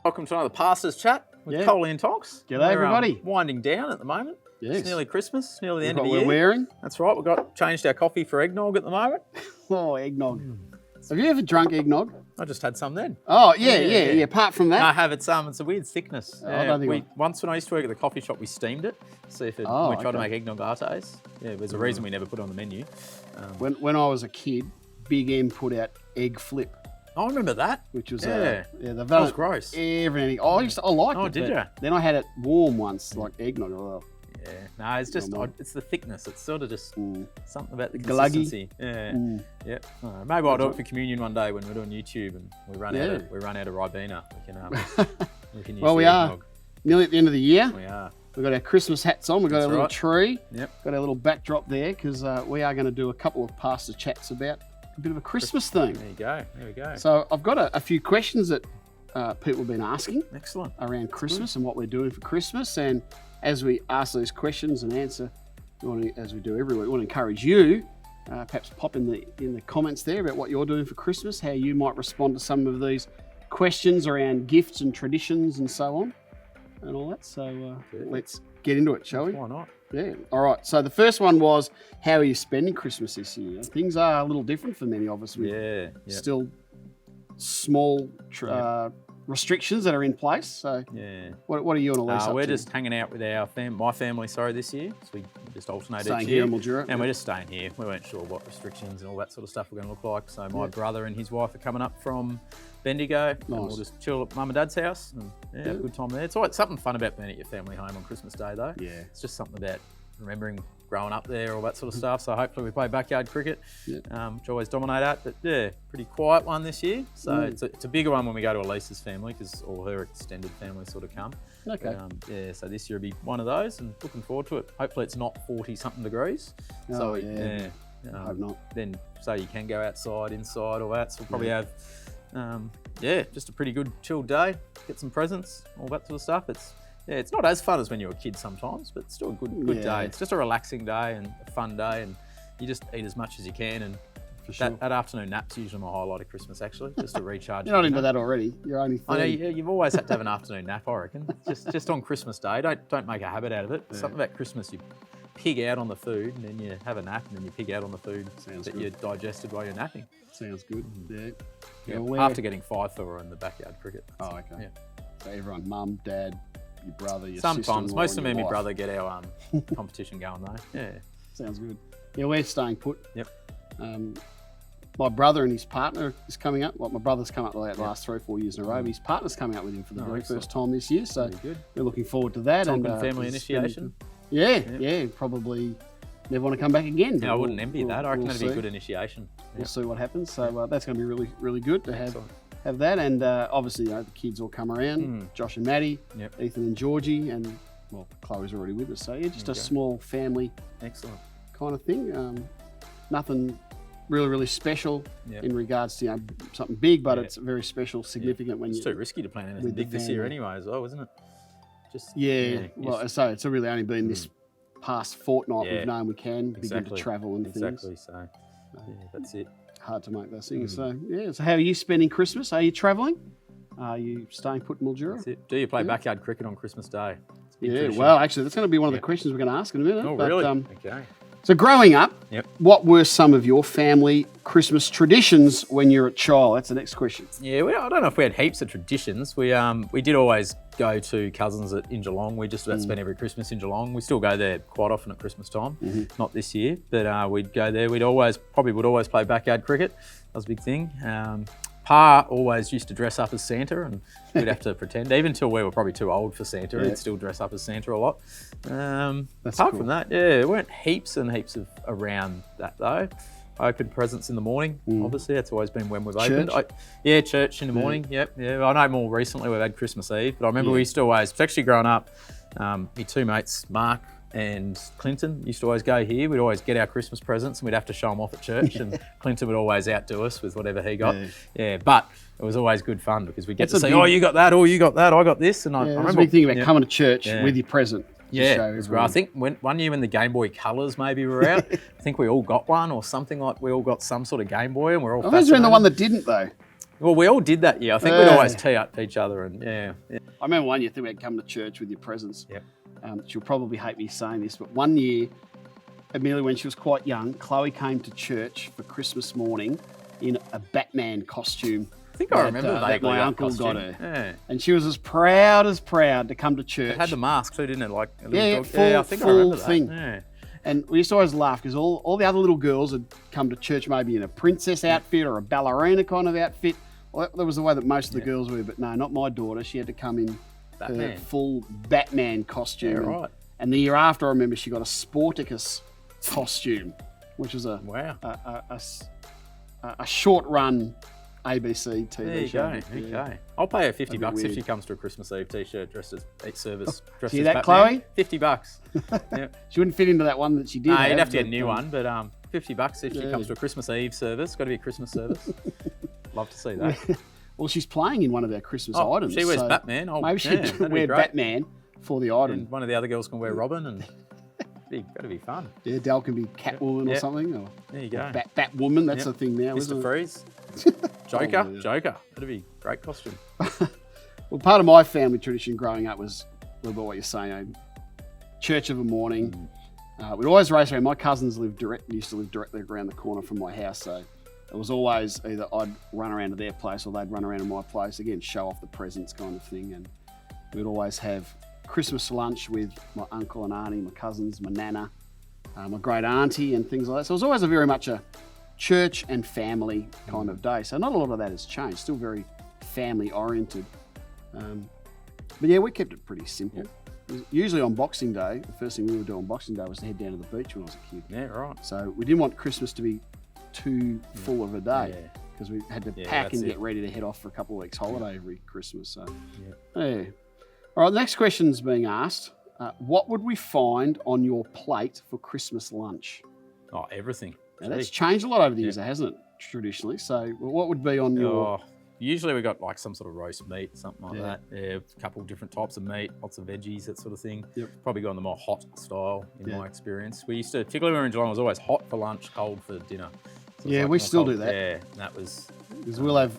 Welcome to another Pastors Chat with Coley and Tonks. G'day, everybody. Winding down at the moment. Yes. It's nearly Christmas, nearly the end of the What year. we're wearing. That's right. We've got changed our coffee for eggnog at the moment. Oh, eggnog. Have you ever drunk eggnog? I just had some then. Oh, yeah. Apart from that. I have it's a weird thickness. I don't think once when I used to work at the coffee shop, we steamed it. See if we tried to make eggnog lattes. Yeah, there's a reason we never put it on the menu. When I was a kid, Big M put out egg flip. I remember that. Which was that was gross. Everything. I liked it. Oh, did you? Then I had it warm once, like eggnog. Oh. Yeah, no, it's just it's the thickness. It's sort of just something about the Gluggy. consistency. Yeah. Maybe I'll do it for communion one day when we're doing YouTube and we run out of Ribena. We can use we are nearly at the end of the year. We are. We've got our Christmas hats on. We've got our little tree. Yep. Got our little backdrop there because we are going to do a couple of pastor chats about a bit of a Christmas theme. There we go. So I've got a few questions that people have been asking. Excellent. Around Christmas and what we're doing for Christmas. And as we ask those questions and answer, as we do every week, we want to encourage you, perhaps pop in the comments there about what you're doing for Christmas, how you might respond to some of these questions around gifts and traditions and so on and all that. So let's get into it, shall we? Why not? Yeah. All right. So the first one was, how are you spending Christmas this year? Things are a little different for many of us. Still small restrictions that are in place. So what are you and Elise up to? We're just hanging out with my family, this year. So we just alternate staying each here year. in Mildura. And we're just staying here. We weren't sure what restrictions and all that sort of stuff were going to look like. So my brother and his wife are coming up from Bendigo. Nice. And we'll just chill at Mum and Dad's house and have a good time there. It's always something fun about being at your family home on Christmas Day though. Yeah. It's just something about remembering growing up there, all that sort of stuff. So hopefully we play backyard cricket, which I always dominate at. But pretty quiet one this year. So it's a bigger one when we go to Elise's family because all her extended family sort of come. Okay. But, so this year will be one of those and looking forward to it. Hopefully it's not 40-something degrees. I hope not. Then so you can go outside, inside, all that. So we'll probably have, just a pretty good chilled day. Get some presents, all that sort of stuff. It's not as fun as when you're a kid sometimes, but it's still a good day. It's just a relaxing day and a fun day, and you just eat as much as you can. And that afternoon nap's usually my highlight of Christmas, actually, just to recharge. You're not into that already. You're only 30. I know you've always had to have an afternoon nap, I reckon. Just on Christmas Day. Don't make a habit out of it. Something about Christmas, you pig out on the food, and then you have a nap, and then you pig out on the food you digested while you're napping. Sounds good. Yeah. After getting 5-4 in the backyard cricket. Oh, okay. Yeah. So everyone, mum, dad, your brother, your sometimes most of me and my wife. brother get our competition going though. Yeah, sounds good. Yeah, we're staying put. Yep. My brother and his partner is coming up. My brother's come up the last 3 or 4 years in a row. His partner's coming up with him for the very first time this year, so we're looking forward to that. Tonkin family initiation. Yeah, probably never want to come back again. Yeah, I wouldn't envy that. I reckon that'd be a good initiation. We'll see what happens. So that's going to be really, really good to have that, and obviously the kids all come around. Josh and Maddie, Ethan and Georgie, and Chloe's already with us. So just a small family, kind of thing. Nothing really, really special in regards to something big, but it's very special, significant when it's too risky to plan anything big this year anyway, as well, isn't it? So it's really only been this past fortnight we've known we can begin to travel and things. Exactly. So that's it. Hard to make those things. So how are you spending Christmas? Are you travelling? Are you staying put in Mildura? That's it. Do you play backyard cricket on Christmas Day? Well, actually, that's going to be one of the questions we're going to ask in a minute. Oh, really? Okay. So growing up, what were some of your family Christmas traditions when you're a child? That's the next question. Yeah, I don't know if we had heaps of traditions. We did always go to cousins in Geelong. We just about spent every Christmas in Geelong. We still go there quite often at Christmas time. Not this year, but we'd go there. We'd always play backyard cricket. That was a big thing. Pa always used to dress up as Santa, and we'd have to pretend, even until we were probably too old for Santa, he'd still dress up as Santa a lot. Apart from that, there weren't heaps and heaps of around that though. I opened presents in the morning, obviously, that's always been when we've opened. Church in the morning, I know more recently we've had Christmas Eve, but I remember we used to always, especially growing up, my two mates, Mark and Clinton, used to always go here. We'd always get our Christmas presents and we'd have to show them off at church, and Clinton would always outdo us with whatever he got. But it was always good fun because we get to say, you got that, you got that, I got this. And I remember a big thing about coming to church with your present. Yeah, I think one year when the Game Boy Colors maybe were out, I think we all got one or something, like we all got some sort of Game Boy and we're all fascinated. Those were the one that didn't though. Well, we all did that year. I think we'd always tee up each other and yeah. I remember one year, I think we'd come to church with your presents. Yep. She'll probably hate me saying this, but one year, Amelia, when she was quite young, Chloe came to church for Christmas morning in a Batman costume. I think I remember that my uncle got her. Yeah. And she was as proud to come to church. It had the mask too, didn't it? Like a yeah, dog. full, I think I remember that. thing. Yeah. And we used to always laugh because all the other little girls had come to church maybe in a princess outfit or a ballerina kind of outfit. Well, that was the way that most of the girls were, but no, not my daughter. She had to come in her full Batman costume. Yeah, right. And the year after, I remember she got a Sporticus costume, which was a short-run ABC TV there you show. Go. Okay. I'll pay her $50 if she comes to a Christmas Eve t-shirt dressed as each service. Dressed See as that, Batman. Chloe? $50. Yeah. She wouldn't fit into that one that she did. No, you'd have to get a new one, but $50 if she comes to a Christmas Eve service. Got to be a Christmas service. Love to see that. Well, she's playing in one of our Christmas items. She wears Batman. Maybe she could wear Batman for the item. And one of the other girls can wear Robin, and got to be fun. Yeah, Dal can be Catwoman or something. Or there you go. Batwoman, that's the thing now, isn't Mr. it? Freeze. Joker. Joker. That'd be a great costume. Well, part of my family tradition growing up was a little bit what you're saying. Church of a morning. We'd always race around. My cousins used to live directly around the corner from my house, so it was always either I'd run around to their place or they'd run around to my place. Again, show off the presents kind of thing. And we'd always have Christmas lunch with my uncle and auntie, my cousins, my nana, my great auntie and things like that. So it was always very much a church and family kind of day. So not a lot of that has changed. Still very family oriented. But yeah, we kept it pretty simple. Usually on Boxing Day, the first thing we would do on Boxing Day was to head down to the beach when I was a kid. Yeah, right. So we didn't want Christmas to be too full of a day because we had to pack and get ready to head off for a couple of weeks holiday every Christmas. So yeah. All right, the next question's being asked. What would we find on your plate for Christmas lunch? Oh, everything. Now, that's changed a lot over the years, hasn't it, traditionally? So what would be on your... Usually we got like some sort of roast meat, something like that. Yeah, a couple of different types of meat, lots of veggies, that sort of thing. Yep. Probably go on the more hot style in my experience. We used to, particularly when we were in Geelong, it was always hot for lunch, cold for dinner. So we still do that. Yeah, and that was... Because we'll have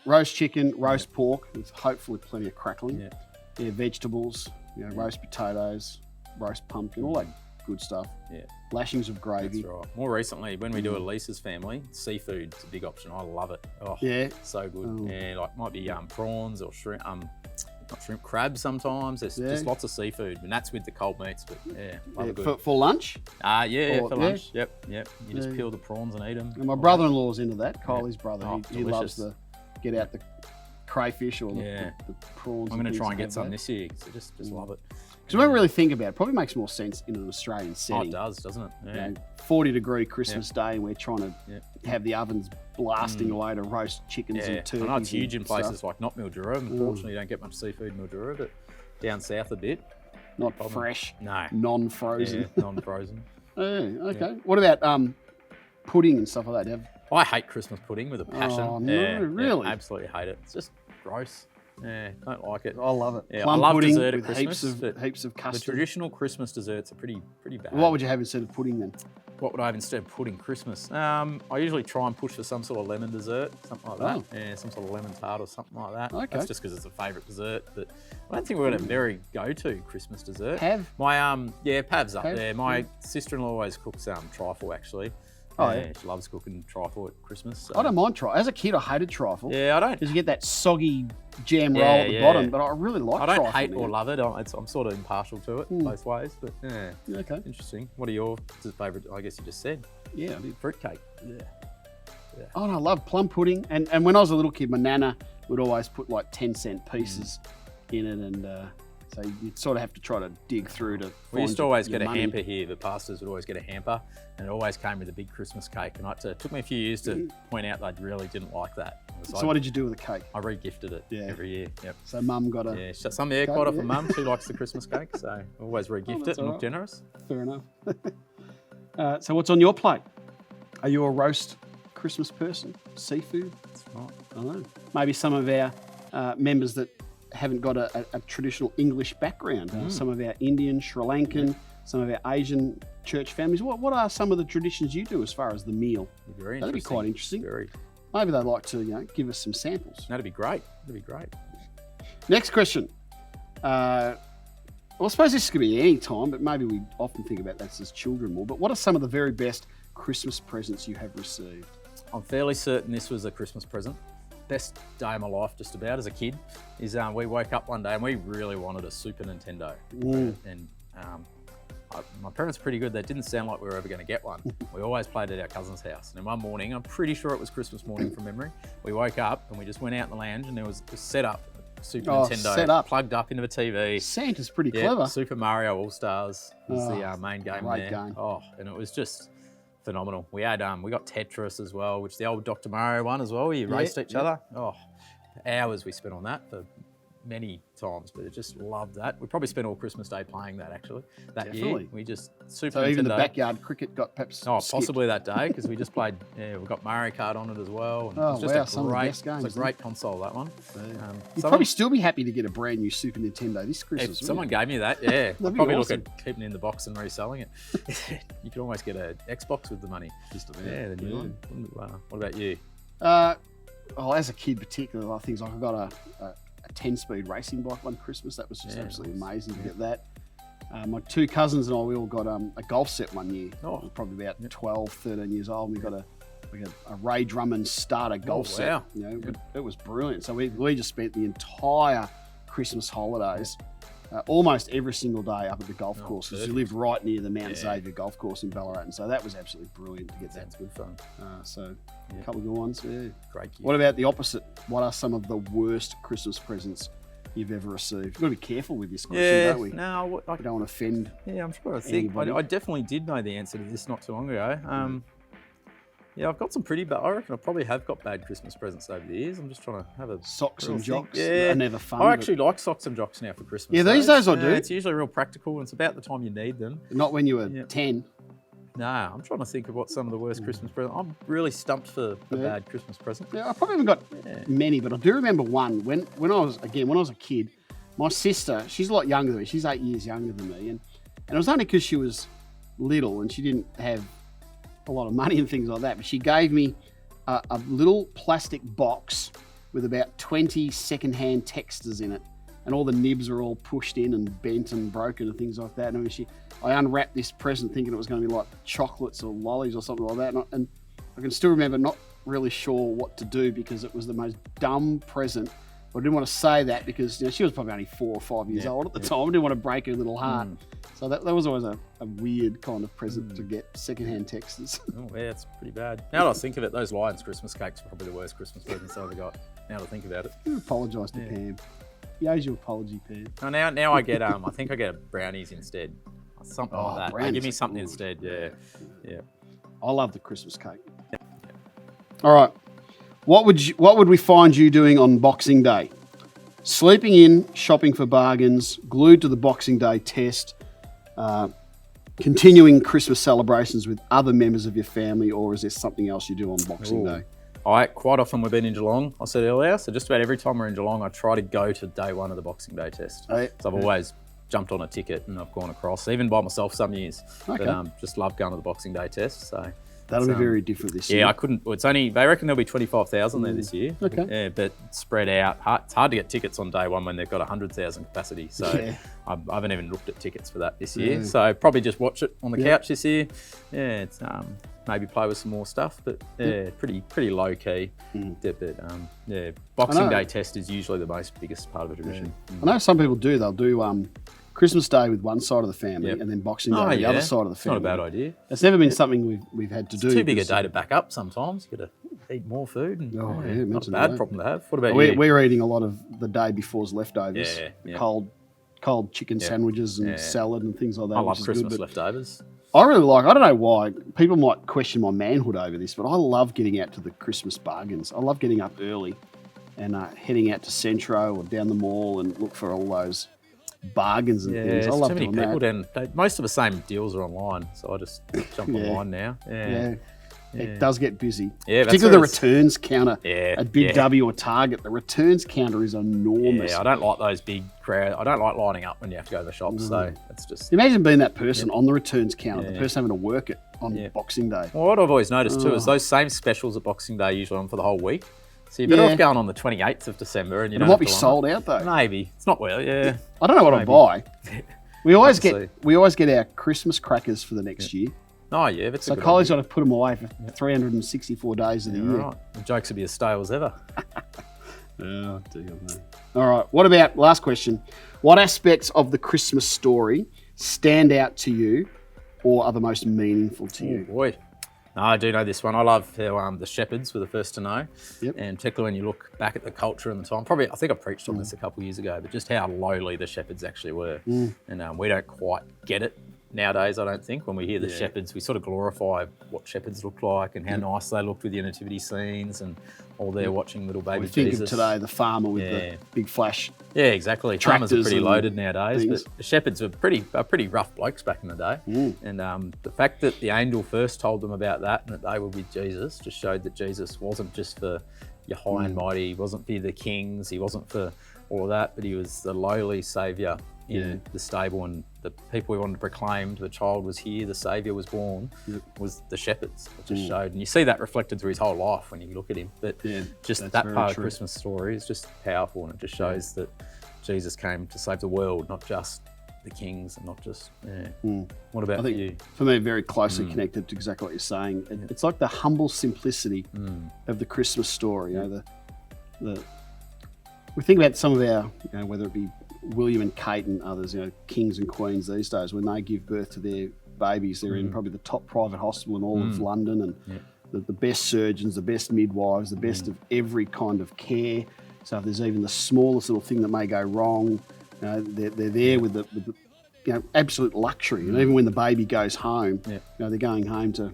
roast chicken, roast pork, with hopefully plenty of crackling. Yeah, vegetables, roast potatoes, roast pumpkin, all that good stuff. Yeah. Lashings of gravy. That's right. More recently, when we do a Lisa's family, seafood's a big option. I love it. Oh, yeah. So good. Oh. Yeah, like might be prawns or shrimp, not shrimp, crabs sometimes. There's just lots of seafood, and that's with the cold meats. But good. For lunch? For lunch. Yep. You just peel the prawns and eat them. And my brother-in-law's into that. Coley's brother. He loves to get out the crayfish or the prawns. I'm going to try and get some this year. So just love it. Because we don't really think about it. Probably makes more sense in an Australian setting. Oh, it does, doesn't it? Yeah. 40-degree Christmas Day, and we're trying to have the ovens blasting away to roast chickens and turkeys. I know it's huge in places like not Mildura. Unfortunately, you don't get much seafood in Mildura, but down south a bit. Not fresh. No. Non-frozen. Yeah, non-frozen. Okay. Yeah. What about pudding and stuff like that? I hate Christmas pudding with a passion. Oh, no, really? Yeah, absolutely hate it. It's just gross. Yeah, don't like it. I love it. Yeah, Plum I love pudding dessert at with Christmas. heaps of custard. The traditional Christmas desserts are pretty bad. What would you have instead of pudding then? What would I have instead of pudding Christmas? I usually try and push for some sort of lemon dessert, something like that. Yeah, some sort of lemon tart or something like that. Okay. That's just because it's a favourite dessert. But I don't think we're going to very go-to Christmas dessert. Pav? Pav's up there. My sister-in-law always cooks trifle actually. Oh, yeah. She loves cooking trifle at Christmas. So. I don't mind trifle. As a kid, I hated trifle. Yeah, I don't. Because you get that soggy jam roll at the bottom, but I really like trifle. I don't hate or love it. I'm sort of impartial to it both ways, but okay. Interesting. What are your favourite, I guess you just said? Yeah. Fruitcake. Yeah. Oh, and I love plum pudding. And when I was a little kid, my nana would always put like 10-cent pieces in it, and so you'd sort of have to try to dig through to. We used to always get a hamper here. The pastors would always get a hamper, and it always came with a big Christmas cake. And it took me a few years to point out they really didn't like that. So what did you do with the cake? I re-gifted it every year. Yep. So Mum got a quite often Mum. She likes the Christmas cake, so I always re-gift it and look generous. Fair enough. So what's on your plate? Are you a roast Christmas person? Seafood? That's right. I don't know. Maybe some of our members that haven't got a traditional English background. Some of our Indian, Sri Lankan, some of our Asian church families. What are some of the traditions you do as far as the meal? Very That'd be quite interesting. Very. maybe they'd like to give us some samples. That'd be great. That'd be great. Next question. Well, I suppose this could be any time, but maybe we often think about that as children more. But what are some of the very best Christmas presents you have received? I'm fairly certain this was a Christmas present. Best day of my life, just about, as a kid, is we woke up one day and we really wanted a Super Nintendo. And my parents were pretty good. They didn't sound like we were ever going to get one. We always played at our cousin's house. And then one morning, I'm pretty sure it was Christmas morning from memory, we woke up and we just went out in the lounge and there was set up Super Nintendo set up. plugged up into the TV. Santa's pretty clever. Super Mario All-Stars was the main game great there. game. Oh, and it was just phenomenal. We had we got Tetris as well, which is the old Dr. Mario one as well, where you raced each other. Oh, hours we spent on that for many times, but I just loved that. We probably spent all Christmas Day playing that actually. That year, we just Super Nintendo. Even the backyard cricket got perhaps possibly that day, because we just played, we got Mario Kart on it as well. And it was just some of the best games. It's a great console, that one. You'd probably still be happy to get a brand new Super Nintendo this Christmas. If someone gave me that, I'd probably look at keeping it in the box and reselling it. You could almost get an Xbox with the money. Just about. Yeah, the new one. What about you? Well, as a kid particularly, things like I got a 10-speed racing bike one Christmas. That was just absolutely amazing to get that. My two cousins and I, we all got a golf set one year. Probably about 12, 13 years old. We got a Ray Drummond starter golf set. It was brilliant. So we just spent the entire Christmas holidays almost every single day up at the golf course, because we lived right near the Mount Xavier golf course in Ballarat, and so that was absolutely brilliant to get that. Sounds good fun. So a couple of good ones. Yeah. Great gift. What about the opposite? What are some of the worst Christmas presents you've ever received? We've got to be careful with this question, don't we? No, we don't want to offend. Yeah, I'm trying to think. I definitely did know the answer to this not too long ago. Yeah, I've got some pretty bad. I reckon I probably have got bad Christmas presents over the years. I'm just trying to have a socks and jocks. Yeah, are never fun. I actually like socks and jocks now for Christmas. Yeah, these days I do. It's usually real practical, and it's about the time you need them. Not when you were 10. No, I'm trying to think of what some of the worst Christmas presents. I'm really stumped for a bad Christmas present. Yeah, I probably haven't got many, but I do remember one when I was a kid. My sister, she's a lot younger than me. She's 8 years younger than me, and it was only because she was little and she didn't have a lot of money and things like that. But she gave me a little plastic box with about 20 second-hand texters in it, and all the nibs are all pushed in and bent and broken and things like that. And I unwrapped this present thinking it was going to be like chocolates or lollies or something like that, and I can still remember not really sure what to do because it was the most dumb present. But I didn't want to say that because she was probably only 4 or 5 years old at the time. I didn't want to break her little heart. So that was always a weird kind of present to get, second-hand texters. Oh, yeah, it's pretty bad. Now that I think of it, those Lions Christmas cakes are probably the worst Christmas presents I ever got. Now that I think about it. You apologise to Pam. You owes you apology, Pam. Oh, now I get, I think I get brownies instead. Something like that. Give me something instead, yeah. I love the Christmas cake. Yeah. All right. What would we find you doing on Boxing Day? Sleeping in, shopping for bargains, glued to the Boxing Day test, continuing Christmas celebrations with other members of your family, or is there something else you do on Boxing Day? Quite often we've been in Geelong, I said earlier, so just about every time we're in Geelong, I try to go to day one of the Boxing Day test. So I've always jumped on a ticket and I've gone across, even by myself some years. Okay. But just love going to the Boxing Day test. So that'll be very different this year. Yeah, I couldn't. Well, they reckon there'll be 25,000 there this year. Okay. Yeah, but spread out. It's hard to get tickets on day one when they've got 100,000 capacity. So I haven't even looked at tickets for that this year. So probably just watch it on the couch this year. Yeah, it's maybe play with some more stuff, but pretty low key. But Boxing Day test is usually the biggest part of the tradition. I know some people do. They'll do Christmas Day with one side of the family and then Boxing Day with the other side of the family. It's not a bad idea. It's never been something we've had to do. It's too big a day to back up sometimes. You've got to eat more food. And, not a bad problem to have. What about you? We're eating a lot of the day before's leftovers. Cold chicken sandwiches and salad and things like that. I love Christmas leftovers. I really like, I don't know why, people might question my manhood over this, but I love getting out to the Christmas bargains. I love getting up early and heading out to Centro or down the mall and look for all those bargains and things. I love doing that. Too many people. Most of the same deals are online, so I just jump online now. It does get busy. Yeah, particularly the returns counter at Big W or Target. The returns counter is enormous. Yeah, I don't like those big crowds. I don't like lining up when you have to go to the shops. So it's just. Imagine being that person on the returns counter, the person having to work it. on Boxing Day. Well, what I've always noticed too is those same specials at Boxing Day usually on for the whole week. So you're better off going on the 28th of December, and you don't might have be to line sold up. out though. Maybe it's not well. Yeah. I don't know what I'll buy. We always get our Christmas crackers for the next year. Oh yeah, that's so Coley's got to put them away for 364 days of the year. Right. The jokes will be as stale as ever. Oh dear me. All right. What about last question? What aspects of the Christmas story stand out to you, or are the most meaningful to you? Boy. No, I do know this one. I love how the shepherds were the first to know. Yep. And particularly when you look back at the culture and the time, I think I preached on this a couple of years ago, but just how lowly the shepherds actually were. And we don't quite get it nowadays, I don't think. When we hear the shepherds, we sort of glorify what shepherds look like and how nice they looked with the nativity scenes and all there watching little baby Jesus. Think of today, the farmer with the big flash. Yeah, exactly. Farmers are pretty loaded nowadays, but the shepherds were pretty rough blokes back in the day. And the fact that the angel first told them about that and that they were with Jesus just showed that Jesus wasn't just for your high and mighty, he wasn't for the kings, he wasn't for all of that, but he was the lowly saviour in the stable, and the people we wanted to proclaim the child was here, the saviour was born, was the shepherds. It just showed, and you see that reflected through his whole life when you look at him. But just that part of the Christmas story is just powerful, and it just shows that Jesus came to save the world, not just the kings and not just. What about you? For me, very closely connected to exactly what you're saying. It's like the humble simplicity of the Christmas story. You know, we think about some of our, whether it be William and Kate and others, kings and queens these days, when they give birth to their babies, they're in probably the top private hospital in all of London, and the best surgeons, the best midwives, the best of every kind of care. So if there's even the smallest little thing that may go wrong, they're there with the absolute luxury. And even when the baby goes home, they're going home to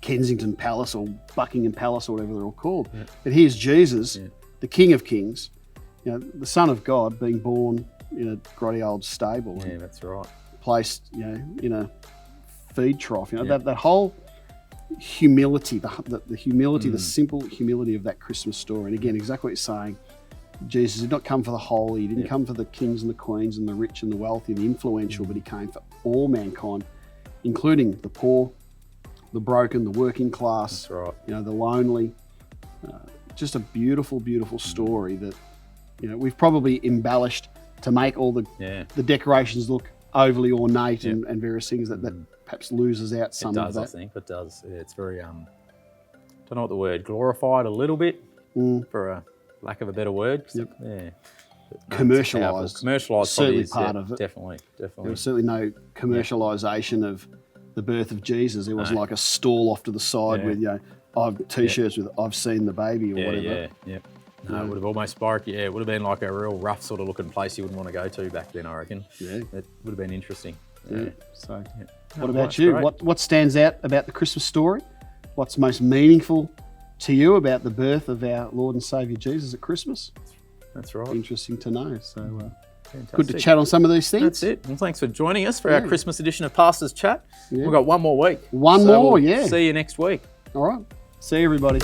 Kensington Palace or Buckingham Palace or whatever they're all called. But here's Jesus, the King of Kings, the Son of God, being born in a grotty old stable. Yeah, that's right. Placed, in a feed trough. That whole humility, the humility, the simple humility of that Christmas story. And again, exactly what you're saying. Jesus did not come for the holy. He didn't come for the kings and the queens and the rich and the wealthy and the influential, but he came for all mankind, including the poor, the broken, the working class. That's right. The lonely. Just a beautiful, beautiful story that we've probably embellished to make all the decorations look overly ornate and various things that perhaps loses out some of that. I think it does. Yeah, it's very don't know what the word, glorified a little bit for a lack of a better word. Commercialised. Commercialised certainly is part of it. Definitely. There was certainly no commercialisation of the birth of Jesus. There wasn't like a stall off to the side with I've t-shirts with "I've seen the baby" or whatever. No, it would have almost sparked. Yeah, it would have been like a real rough sort of looking place you wouldn't want to go to back then, I reckon. Yeah, it would have been interesting. So, what about you? What stands out about the Christmas story? What's most meaningful to you about the birth of our Lord and Saviour Jesus at Christmas? That's right. Interesting to know. So, good to chat on some of these things. That's it. Well, thanks for joining us for our Christmas edition of Pastors Chat. We've got one more week. We'll see you next week. All right. See you, everybody.